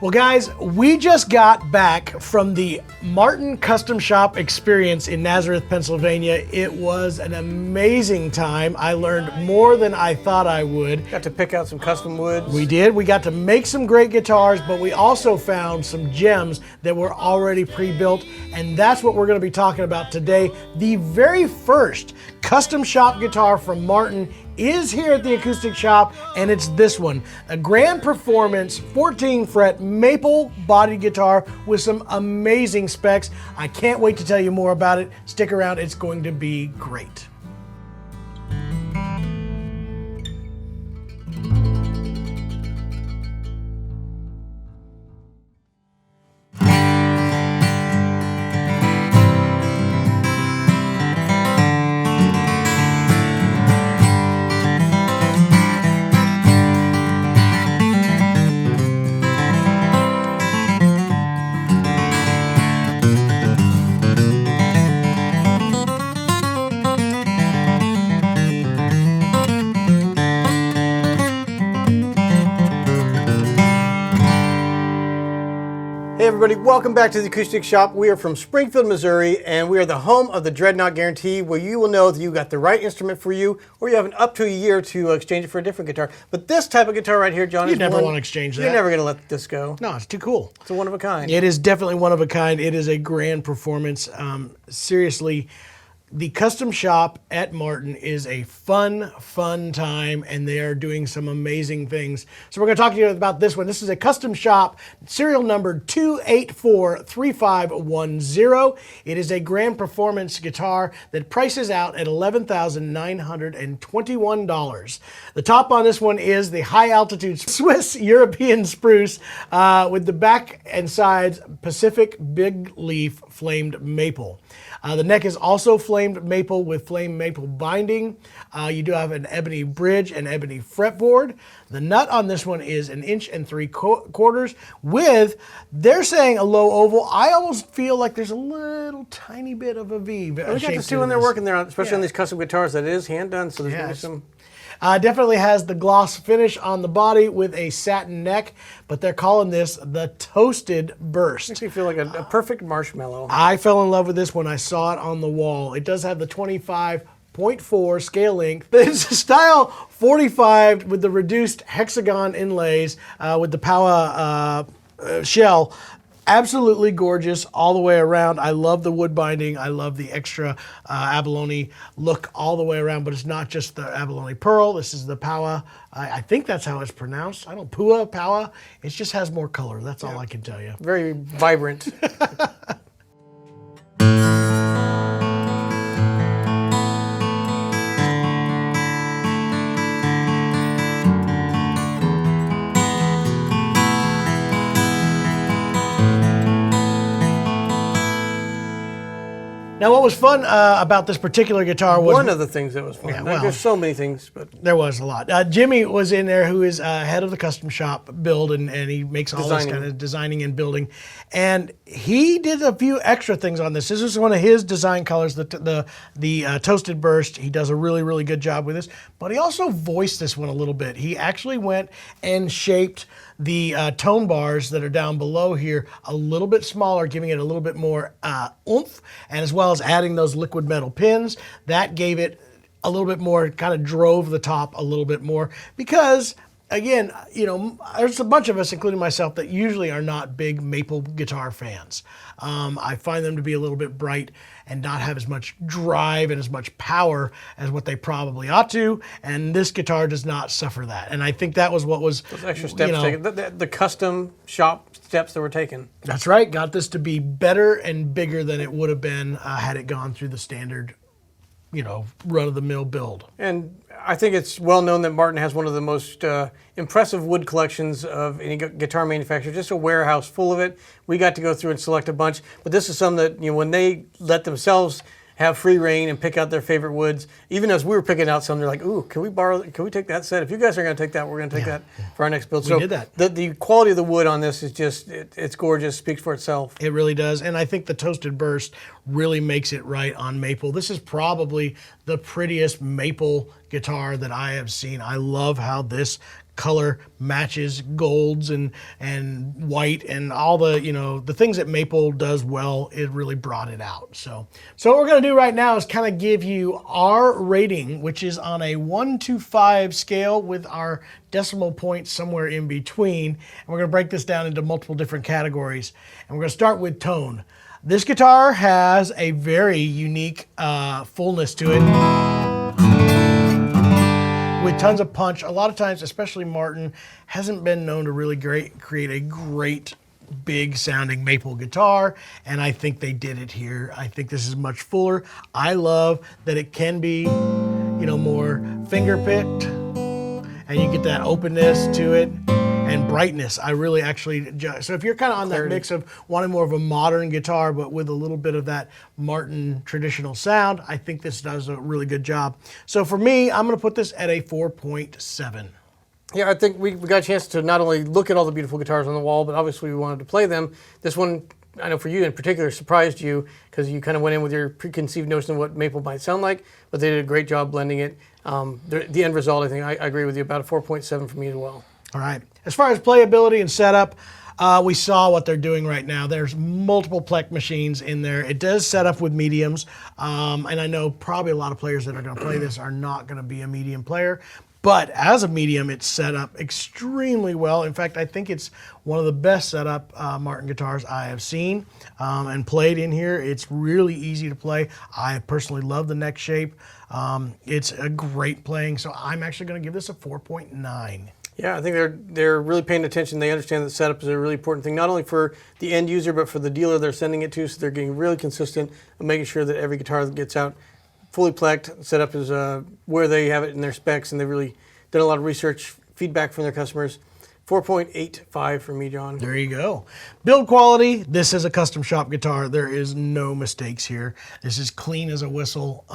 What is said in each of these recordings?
Well guys, we just got back from the Martin Custom Shop experience in Nazareth, Pennsylvania. It was an amazing time. I learned more than I thought I would. Got to pick out some custom woods. We did. We got to make some great guitars, but we also found some gems that were already pre-built, and that's what we're going to be talking about today. The very first custom shop guitar from Martin is here at the Acoustic Shop, and it's this one, a Grand Performance 14 fret maple bodied guitar with some amazing specs. I can't wait to tell you more about it. Stick around, it's going to be great. Hey everybody, welcome back to the Acoustic Shop. We are from Springfield, Missouri, and we are the home of the Dreadnought Guarantee, where you will know that you got the right instrument for you, or you have up to a year to exchange it for a different guitar. But this type of guitar right here, John, You never want to exchange that. You're never going to let this go. No, it's too cool. It's a one of a kind. It is definitely one of a kind. It is a grand performance. Seriously, the custom shop at Martin is a fun time, and they are doing some amazing things. So we're going to talk to you about this one. This is a custom shop, serial number 2843510. It is a grand performance guitar that prices out at $11,921. The top on this one is the high altitude Swiss European spruce with the back and sides Pacific big leaf flamed maple. The neck is also flamed maple with flame maple binding. You do have an ebony bridge and ebony fretboard. The nut on this one is 1 3/4 inches with, they're saying a low oval. I almost feel like there's a little tiny bit of a V. We got to see when they're working there, especially on these custom guitars, that it is hand done, so there's going to be some... Definitely has the gloss finish on the body with a satin neck, but they're calling this the Toasted Burst. Makes me feel like a perfect marshmallow. I fell in love with this when I saw it on the wall. It does have the 25.4 scale length. It's a style 45 with the reduced hexagon inlays with the power shell. Absolutely gorgeous all the way around. I love the wood binding. I love the extra abalone look all the way around, but it's not just the abalone pearl. This is the Powa. I think that's how it's pronounced. I don't Powa. It just has more color. That's all I can tell you. Very vibrant. Now, what was fun about this particular guitar was... One of the things that was fun. Yeah, well, there's so many things, but... There was a lot. Jimmy was in there, who is head of the custom shop build, and he makes all this kind of designing and building. And he did a few extra things on this. This is one of his design colors, the Toasted Burst. He does a really good job with this. But he also voiced this one a little bit. He actually went and shaped the tone bars that are down below here a little bit smaller, giving it a little bit more oomph, and as well as adding those liquid metal pins. That gave it a little bit more, kind of drove the top a little bit more, because again, you know, there's a bunch of us, including myself, that usually are not big maple guitar fans. I find them to be a little bit bright and not have as much drive and as much power as what they probably ought to, and this guitar does not suffer that. And I think that was what was... Those extra steps taken, the custom shop steps that were taken. That's right, got this to be better and bigger than it would have been had it gone through the standard, you know, run-of-the-mill build. And I think it's well known that Martin has one of the most impressive wood collections of any guitar manufacturer, just a warehouse full of it. We got to go through and select a bunch, but this is some that, you know, when they let themselves have free reign and pick out their favorite woods. Even as we were picking out some, they're like, ooh, can we take that set? If you guys are going to take that, we're going to take that for our next build. We did that. The quality of the wood on this is just, it's gorgeous, speaks for itself. It really does. And I think the Toasted Burst really makes it right on maple. This is probably the prettiest maple guitar that I have seen. I love how this color matches, golds and white and all the, the things that maple does well. It really brought it out. So what we're going to do right now is kind of give you our rating, which is on a 1 to 5 scale with our decimal points somewhere in between. And we're going to break this down into multiple different categories. And we're going to start with tone. This guitar has a very unique fullness to it, with tons of punch. A lot of times, especially Martin, hasn't been known to really create a great, big sounding maple guitar, and I think they did it here. I think this is much fuller. I love that it can be, more finger picked, and you get that openness to it. And brightness, I really so if you're kind of on that mix of wanting more of a modern guitar, but with a little bit of that Martin traditional sound, I think this does a really good job. So for me, I'm gonna put this at a 4.7. Yeah, I think we got a chance to not only look at all the beautiful guitars on the wall, but obviously we wanted to play them. This one, I know for you in particular, surprised you because you kind of went in with your preconceived notion of what maple might sound like, but they did a great job blending it. The end result, I think, I agree with you, about a 4.7 for me as well. All right. As far as playability and setup, we saw what they're doing right now. There's multiple Plek machines in there. It does set up with mediums, and I know probably a lot of players that are going to play this are not going to be a medium player. But as a medium, it's set up extremely well. In fact, I think it's one of the best set up Martin guitars I have seen and played in here. It's really easy to play. I personally love the neck shape. It's a great playing, so I'm actually going to give this a 4.9. Yeah, I think they're really paying attention. They understand that setup is a really important thing, not only for the end user, but for the dealer they're sending it to. So they're getting really consistent and making sure that every guitar that gets out fully plecked. Setup is where they have it in their specs, and they've really done a lot of research, feedback from their customers. 4.85 for me, John. There you go. Build quality. This is a custom shop guitar. There is no mistakes here. This is clean as a whistle.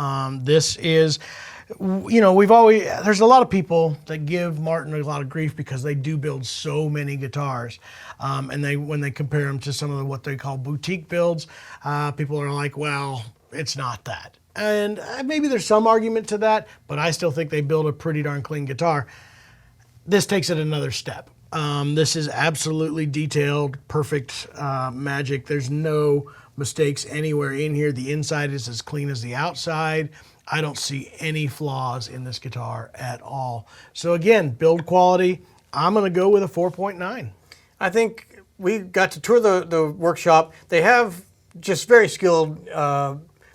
This is, there's a lot of people that give Martin a lot of grief because they do build so many guitars. And when they compare them to some of what they call boutique builds, people are like, well, it's not that. And maybe there's some argument to that, but I still think they build a pretty darn clean guitar. This takes it another step. This is absolutely detailed, perfect magic. There's no mistakes anywhere in here. The inside is as clean as the outside. I don't see any flaws in this guitar at all. So again, build quality, I'm gonna go with a 4.9. I think we got to tour the workshop. They have just very skilled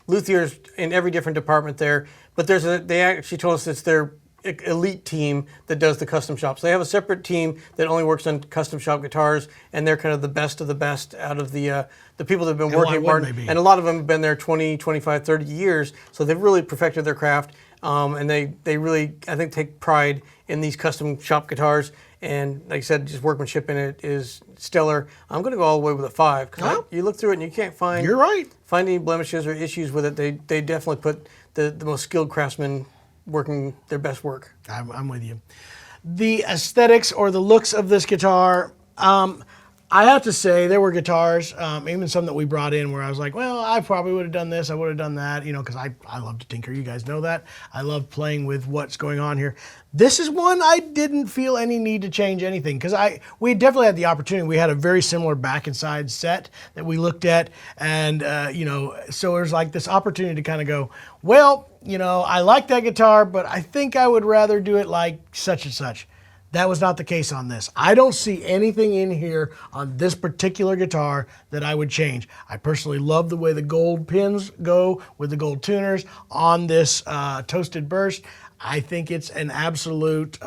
luthiers in every different department there, but they actually told us it's their elite team that does the custom shops. They have a separate team that only works on custom shop guitars, and they're kind of the best of the best out of the people that have been working at Martin. And a lot of them have been there 20, 25, 30 years, so they've really perfected their craft, and they really, I think, take pride in these custom shop guitars. And like I said, just workmanship in it is stellar. I'm going to go all the way with a 5 because you look through it and you can't find any blemishes or issues with it. They definitely put the most skilled craftsmen working their best work. I'm with you. The aesthetics or the looks of this guitar, I have to say there were guitars, even some that we brought in where I was like, well, I probably would have done this, I would have done that, because I love to tinker, you guys know that. I love playing with what's going on here. This is one I didn't feel any need to change anything because we definitely had the opportunity. We had a very similar back and side set that we looked at, and so there's like this opportunity to kind of go, well, I like that guitar, but I think I would rather do it like such and such. That was not the case on this. I don't see anything in here on this particular guitar that I would change. I personally love the way the gold pins go with the gold tuners on this toasted burst. I think it's an absolute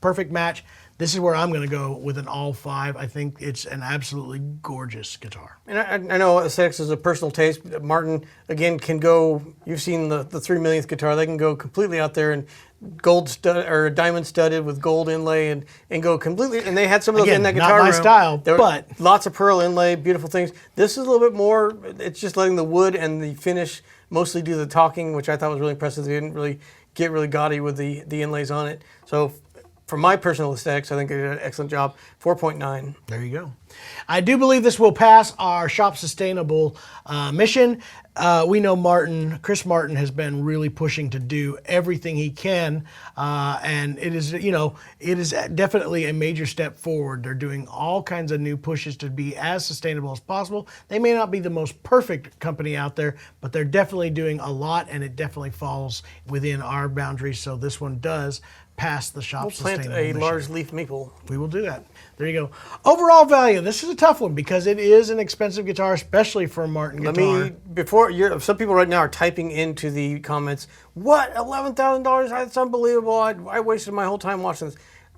perfect match. This is where I'm going to go with an all 5. I think it's an absolutely gorgeous guitar. And I know aesthetics is a personal taste. Martin, again, can go, you've seen the 3 millionth guitar, they can go completely out there and gold stud or diamond studded with gold inlay and go completely, and they had some of those in that guitar room. Not my style, but lots of pearl inlay, beautiful things. This is a little bit more, it's just letting the wood and the finish mostly do the talking, which I thought was really impressive. They didn't really get really gaudy with the inlays on it. So for my personal aesthetics, I think they did an excellent job. 4.9. There you go. I do believe this will pass our Shop Sustainable mission. We know Chris Martin has been really pushing to do everything he can, and it is, it is definitely a major step forward. They're doing all kinds of new pushes to be as sustainable as possible. They may not be the most perfect company out there, but they're definitely doing a lot, and it definitely falls within our boundaries. So this one does pass the Shop Sustainable Plant a mission. large leaf maple. We will do that. There you go. Overall value. This is a tough one because it is an expensive guitar, especially for a Martin guitar. Some people right now are typing into the comments, what, $11,000? That's unbelievable. I wasted my whole time watching this.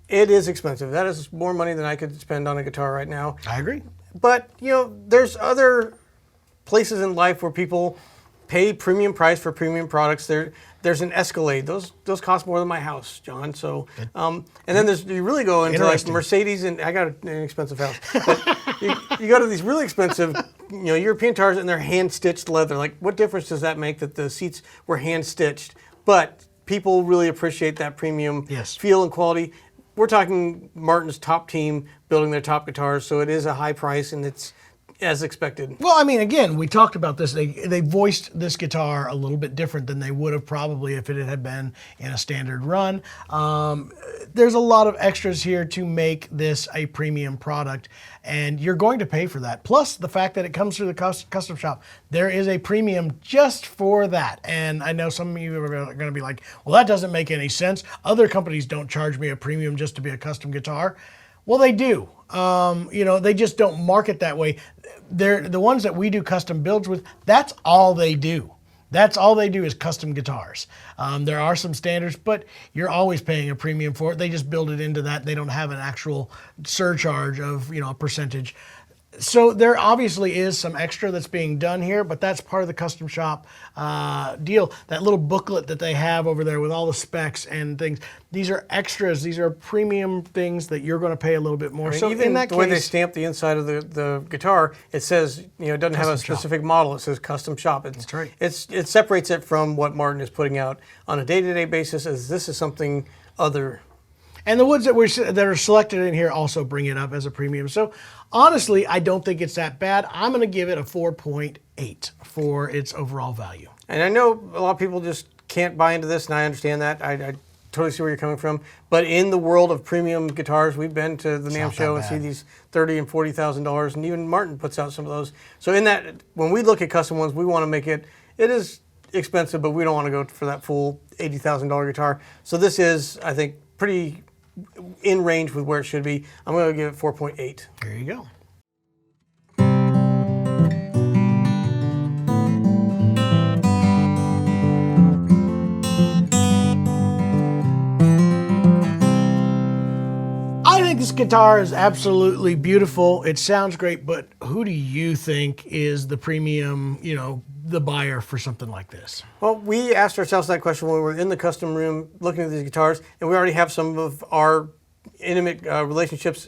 It is expensive. That is more money than I could spend on a guitar right now. I agree. But, there's other places in life where people pay premium price for premium products. There's an Escalade. Those cost more than my house, John. So, and then you really go into like Mercedes, and I got an expensive house. But you go to these really expensive, European guitars, and they're hand stitched leather. Like, what difference does that make that the seats were hand stitched? But people really appreciate that premium feel and quality. We're talking Martin's top team building their top guitars, so it is a high price, and it's as expected. Well, I mean, again, we talked about this. They voiced this guitar a little bit different than they would have probably if it had been in a standard run. There's a lot of extras here to make this a premium product, and you're going to pay for that. Plus, the fact that it comes through the custom shop, there is a premium just for that. And I know some of you are going to be like, well, that doesn't make any sense. Other companies don't charge me a premium just to be a custom guitar. Well, they do. They just don't market that way. They're the ones that we do custom builds with. That's all they do. That's all they do is custom guitars. There are some standards, but you're always paying a premium for it. They just build it into that. They don't have an actual surcharge of a percentage. So there obviously is some extra that's being done here, but that's part of the custom shop deal. That little booklet that they have over there with all the specs and things, these are extras. These are premium things that you're going to pay a little bit more. So even in that the way they stamp the inside of the guitar, it says, it doesn't have a specific model. It says custom shop. That's right. It separates it from what Martin is putting out on a day-to-day basis, as this is something other. And the woods that are selected in here also bring it up as a premium. So honestly, I don't think it's that bad. I'm going to give it a 4.8 for its overall value. And I know a lot of people just can't buy into this, and I understand that. I totally see where you're coming from. But in the world of premium guitars, we've been to the NAMM show and see these $30,000 and $40,000, and even Martin puts out some of those. So in that, when we look at custom ones, we want to make it is expensive, but we don't want to go for that full $80,000 guitar. So this is, I think, pretty in range with where it should be. I'm going to give it 4.8. There you go. I think this guitar is absolutely beautiful. It sounds great, but who do you think is the premium, the buyer for something like this? Well, we asked ourselves that question when we were in the custom room looking at these guitars, and we already have some of our intimate relationships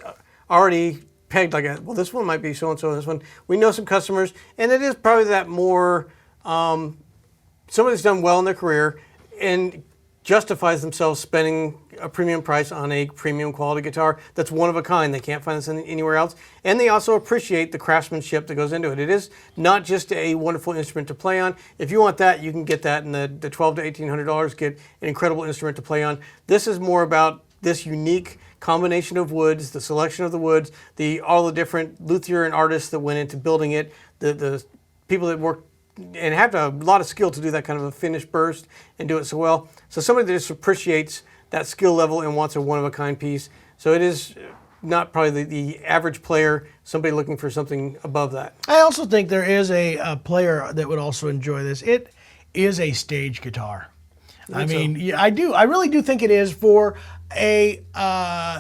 already pegged, like, well, this one might be so-and-so, and this one. We know some customers, and it is probably that more, somebody's done well in their career and justifies themselves spending a premium price on a premium quality guitar that's one of a kind. They can't find this anywhere else. And they also appreciate the craftsmanship that goes into it. It is not just a wonderful instrument to play on. If you want that, you can get that in the $1,200 to $1,800, get an incredible instrument to play on. This is more about this unique combination of woods, the selection of the woods, all the different luthier and artists that went into building it, the people that worked and have a lot of skill to do that kind of a finished burst and do it so well. So somebody that just appreciates that skill level and wants a one-of-a-kind piece. So it is not probably the average player, somebody looking for something above that. I also think there is a player that would also enjoy this. It is a stage guitar. I mean, yeah, I do. I really do think it is for a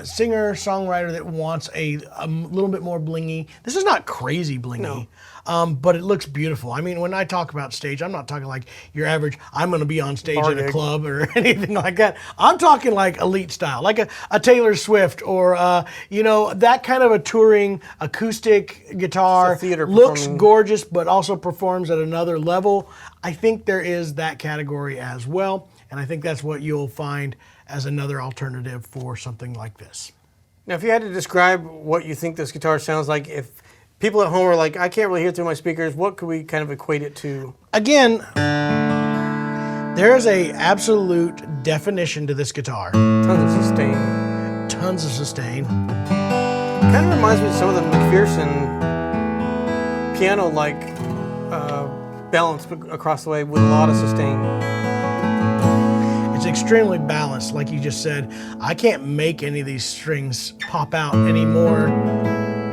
singer-songwriter that wants a little bit more blingy. This is not crazy blingy, but it looks beautiful. I mean, when I talk about stage, I'm not talking like your average, I'm going to be on stage at a club or anything like that. I'm talking like elite style, like a Taylor Swift or, that kind of a touring acoustic guitar. Looks gorgeous, but also performs at another level. I think there is that category as well. And I think that's what you'll find as another alternative for something like this. Now, if you had to describe what you think this guitar sounds like, if people at home are like, I can't really hear through my speakers, what could we kind of equate it to? Again, there is a absolute definition to this guitar. Tons of sustain. Tons of sustain. Kind of reminds me of some of the McPherson piano-like balance across the way with a lot of sustain. It's extremely balanced, like you just said. I can't make any of these strings pop out any more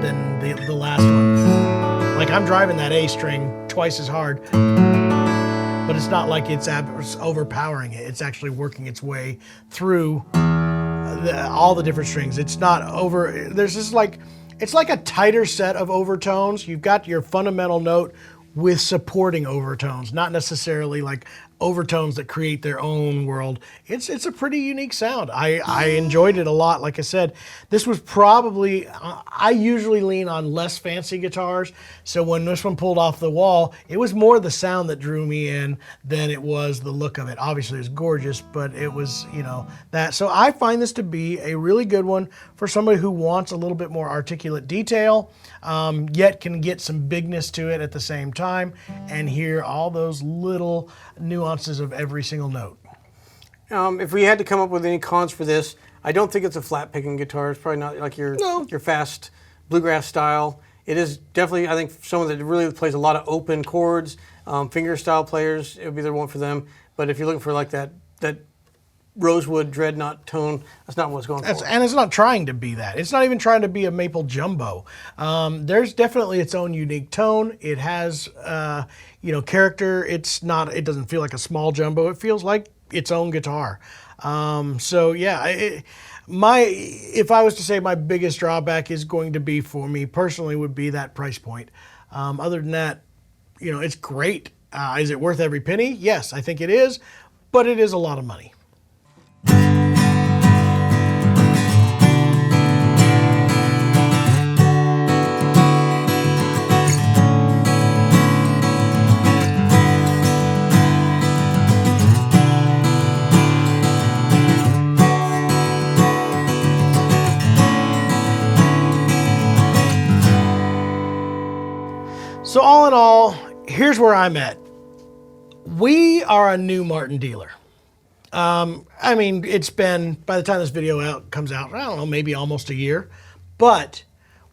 than the last one. Like I'm driving that A string twice as hard, but it's not like it's overpowering it. It's actually working its way through all the different strings. It's not over, there's just like, it's like a tighter set of overtones. You've got your fundamental note with supporting overtones, not necessarily like overtones that create their own world. It's a pretty unique sound. I enjoyed it a lot. Like I said, this was probably, I usually lean on less fancy guitars. So when this one pulled off the wall, it was more the sound that drew me in than it was the look of it. Obviously it was gorgeous, but it was, you know, that. So I find this to be a really good one for somebody who wants a little bit more articulate detail, yet can get some bigness to it at the same time and hear all those little nuances of every single note. If we had to come up with any cons for this, I don't think it's a flat picking guitar. It's probably not like your fast bluegrass style. It is definitely, I think, someone that really plays a lot of open chords, finger style players. It would be the one for them. But if you're looking for like that rosewood dreadnought tone, that's not what it's going for. And it's not trying to be that. It's not even trying to be a maple jumbo. There's definitely its own unique tone. It has, character. It's not. It doesn't feel like a small jumbo. It feels like its own guitar. So yeah, if I was to say my biggest drawback is going to be for me personally would be that price point. Other than that, it's great. Is it worth every penny? Yes, I think it is, but it is a lot of money. So all in all, here's where I'm at. We are a new Martin dealer. I mean, it's been, by the time this video comes out, I don't know, maybe almost a year. But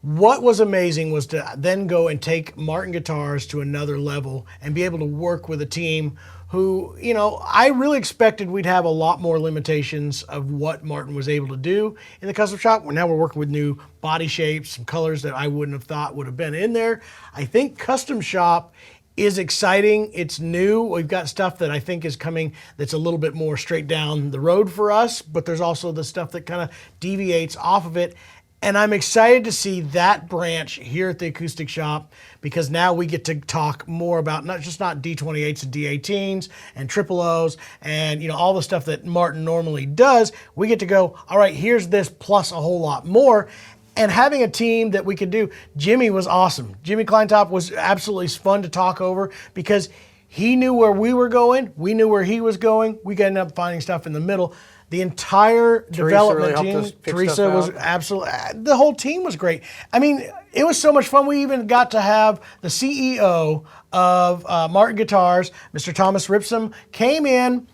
what was amazing was to then go and take Martin guitars to another level and be able to work with a team who, I really expected we'd have a lot more limitations of what Martin was able to do in the custom shop. Now we're working with new body shapes, some colors that I wouldn't have thought would have been in there. I think custom shop is exciting. It's new. We've got stuff that I think is coming that's a little bit more straight down the road for us, but there's also the stuff that kind of deviates off of it. And I'm excited to see that branch here at the Acoustic Shoppe because now we get to talk more about not D28s and D18s and triple O's and all the stuff that Martin normally does. We get to go, all right, here's this plus a whole lot more. And having a team that we could do, Jimmy was awesome. Jimmy Kleintop was absolutely fun to talk over because he knew where we were going. We knew where he was going. We ended up finding stuff in the middle. The entire development team, Teresa was absolutely, the whole team was great. I mean, it was so much fun. We even got to have the CEO of Martin Guitars, Mr. Thomas Ripsum, came in,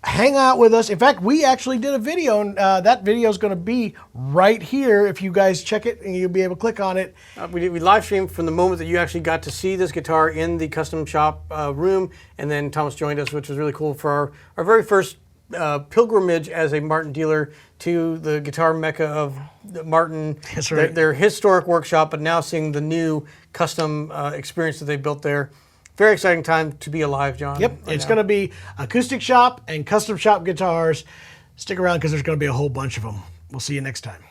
hang out with us. In fact, we actually did a video, and that video is going to be right here. If you guys check it, and you'll be able to click on it. We live streamed from the moment that you actually got to see this guitar in the custom shop room, and then Thomas joined us, which was really cool for our very first pilgrimage as a Martin dealer to the guitar mecca of Martin. That's right. Their historic workshop, but now seeing the new custom experience that they built there. Very exciting time to be alive, John. Yep, it's going to be Acoustic Shoppe and Custom Shop guitars. Stick around because there's going to be a whole bunch of them. We'll see you next time.